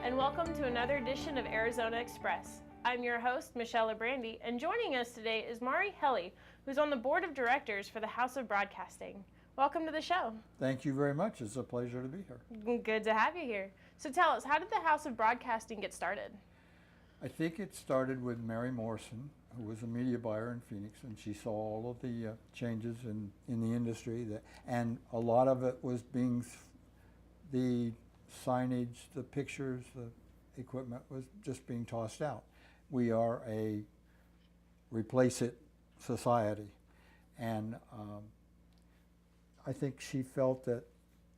and welcome to another edition of Arizona Express. I'm your host, LiBrandi, and joining us today is Maurie Helle, who's on the board of directors for the House of Broadcasting. Welcome to the show. Thank you very much. It's a pleasure to be here. Good to have you here. So tell us, how did the House of Broadcasting get started? I think it started with Mary Morrison, who was a media buyer in Phoenix, and she saw all of the changes in the industry, and a lot of it was being the signage, the pictures, the equipment was just being tossed out. We are a replace it society, and I think she felt that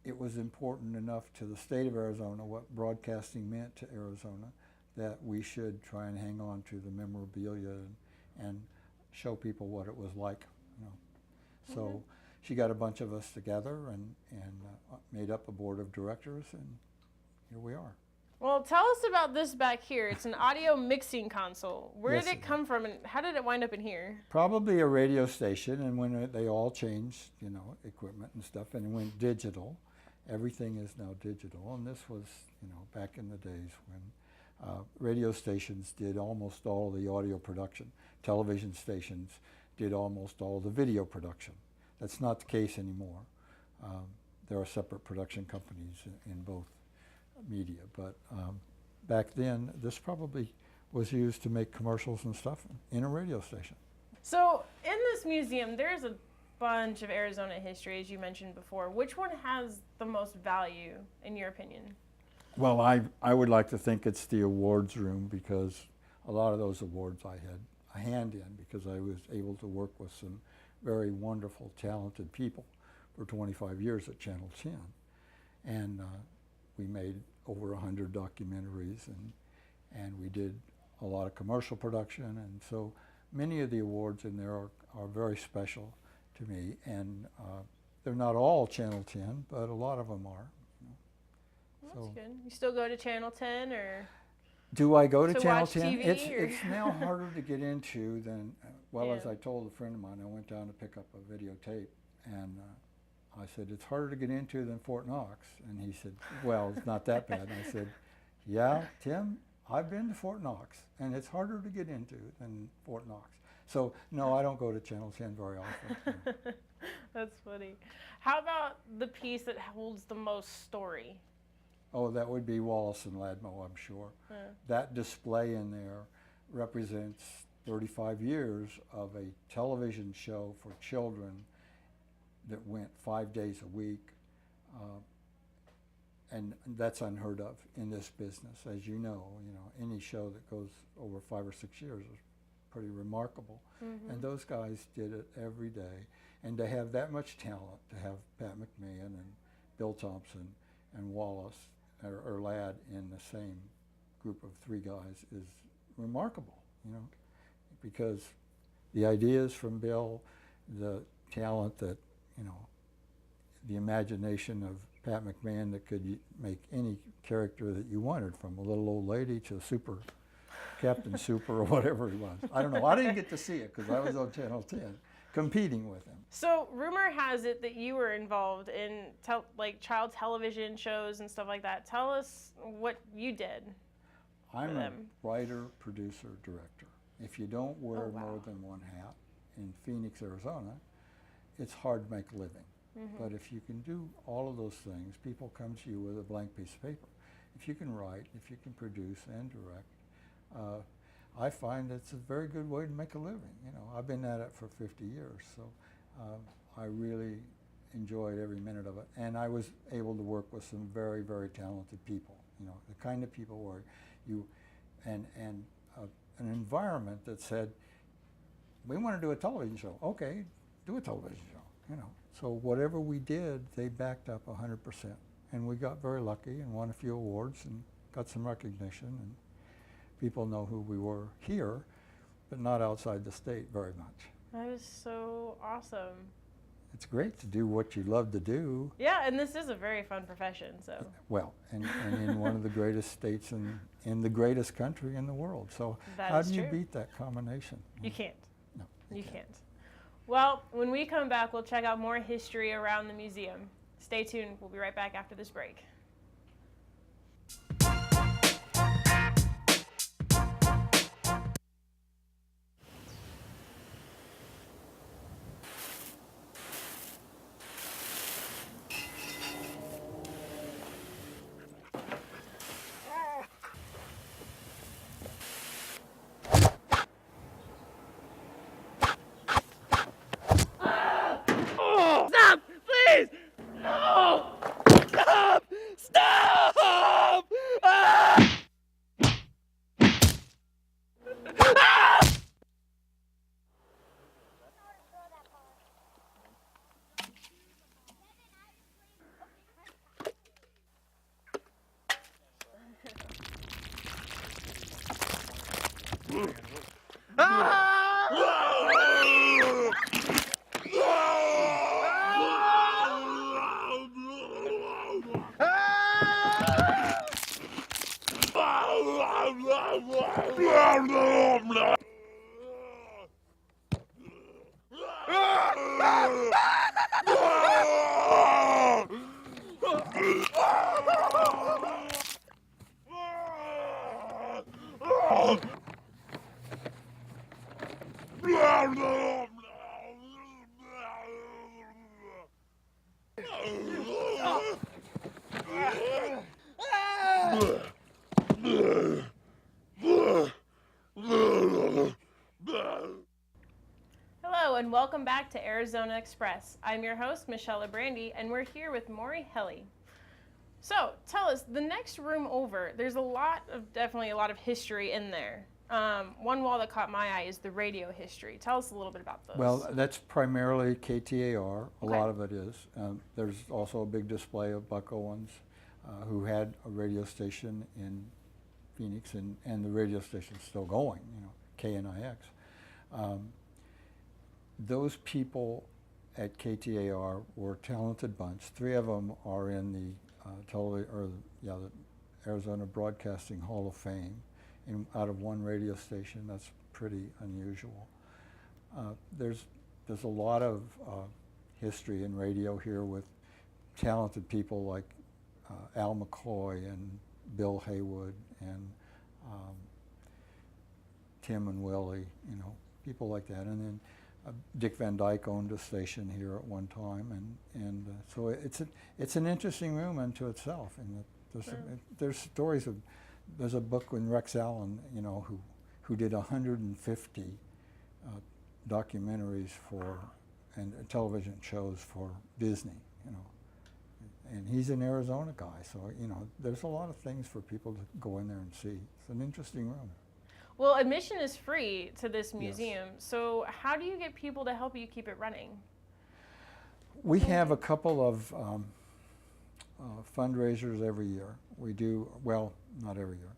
it was important enough to the state of Arizona what broadcasting meant to Arizona that we should try and hang on to the memorabilia and show people what it was like, you know. So she got a bunch of us together and made up a board of directors, and here we are. Well, tell us about this back here. It's an audio mixing console. Where Yes, did it come from, and how did it wind up in here? Probably a radio station, and when they all changed, you know, equipment and stuff, and it went digital. Everything is now digital, and this was, you know, back in the days when radio stations did almost all the audio production. Television stations did almost all the video production. That's not the case anymore. There are separate production companies in both media, but back then this probably was used to make commercials and stuff in a radio station. So in this museum, there's a bunch of Arizona history, as you mentioned before. Which one has the most value, in your opinion? Well, I would like to think it's the awards room, because a lot of those awards I had a hand in, because I was able to work with some very wonderful, talented people for 25 years at Channel 10. And we made over 100 documentaries, and we did a lot of commercial production, and so many of the awards in there are very special to me, and they're not all Channel 10, but a lot of them are. Well, that's good. You still go to Channel 10, or? Do I go to To Channel watch 10? TV, It's now harder to get into than, well, as Yeah. I told a friend of mine, I went down to pick up a videotape, and I said, it's harder to get into than Fort Knox. And he said, well, it's not that bad. And I said, yeah, Tim, I've been to Fort Knox, and it's harder to get into than Fort Knox. So, no, I don't go to Channel 10 very often. That's funny. How about the piece that holds the most story? Oh, that would be Wallace and Ladmo, I'm sure. Yeah. That display in there represents 35 years of a television show for children that went 5 days a week, and that's unheard of in this business. As you know, any show that goes over 5 or 6 years is pretty remarkable. And those guys did it every day, and to have that much talent, to have Pat McMahon and Bill Thompson and Wallace or Ladd in the same group of 3 guys is remarkable, because the ideas from Bill, the talent that, the imagination of Pat McMahon that could make any character that you wanted, from a little old lady to super Captain Super or whatever he was. I don't know. I didn't get to see it because I was on Channel 10 competing with him. So rumor has it that you were involved in child television shows and stuff like that. Tell us what you did. I'm a writer, producer, director. If you don't wear more than one hat in Phoenix, Arizona, it's hard to make a living. But if you can do all of those things, people come to you with a blank piece of paper. If you can write, if you can produce and direct, I find it's a very good way to make a living. I've been at it for 50 years, so I really enjoyed every minute of it. And I was able to work with some very, very talented people. The kind of people where you, and an environment that said, we want to do a television show. Okay, do a television show. So whatever we did, they backed up 100%, and we got very lucky and won a few awards and got some recognition. And people know who we were here, but not outside the state very much. That is so awesome. It's great to do what you love to do. Yeah, and this is a very fun profession, so. Well, and in one of the greatest states in the greatest country in the world. So how do you beat that combination? You can't. No, you can't. Well, when we come back, we'll check out more history around the museum. Stay tuned. We'll be right back after this break. Hello and welcome back to Arizona Express. I'm your host, LiBrandi, and we're here with Maurie, Helle. So, tell us, the next room over, there's definitely a lot of history in there. One wall that caught my eye is the radio history. Tell us a little bit about those. Well, that's primarily KTAR. A lot of it is. There's also a big display of Buck Owens, who had a radio station in Phoenix, and the radio station's still going, KNIX. Those people at KTAR were a talented bunch. 3 of them are in the the Arizona Broadcasting Hall of Fame, out of one radio station. That's pretty unusual. There's a lot of history in radio here with talented people like Al McCoy and Bill Haywood and Tim and Willie, people like that. And then Dick Van Dyke owned a station here at one time, and so it's an interesting room unto itself. And there's stories of, there's a book with Rex Allen, who did 150 documentaries and television shows for Disney, and he's an Arizona guy, so there's a lot of things for people to go in there and see. It's an interesting room. Well, admission is free to this museum, so how do you get people to help you keep it running? We have a couple of fundraisers every year. We do, well, not every year.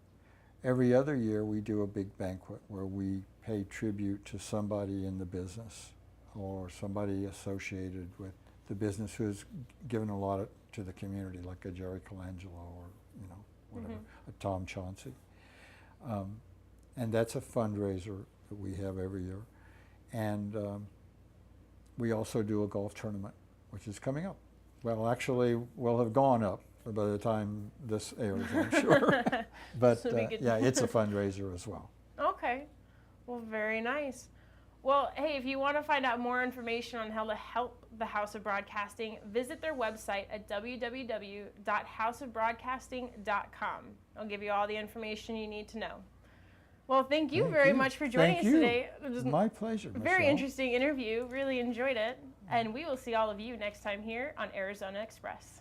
Every other year we do a big banquet where we pay tribute to somebody in the business or somebody associated with the business who's given a lot to the community, like a Jerry Colangelo or, whatever, a Tom Chauncey. And that's a fundraiser that we have every year. And we also do a golf tournament, which is coming up. Well, actually, will have gone up by the time this airs, I'm sure. But yeah, it's a fundraiser as well. Okay. Well, very nice. Well, hey, if you want to find out more information on how to help the House of Broadcasting, visit their website at www.houseofbroadcasting.com. I'll give you all the information you need to know. Well, thank you very much for joining us today. It was my pleasure, Michelle. Very interesting interview. Really enjoyed it. And we will see all of you next time here on Arizona Express.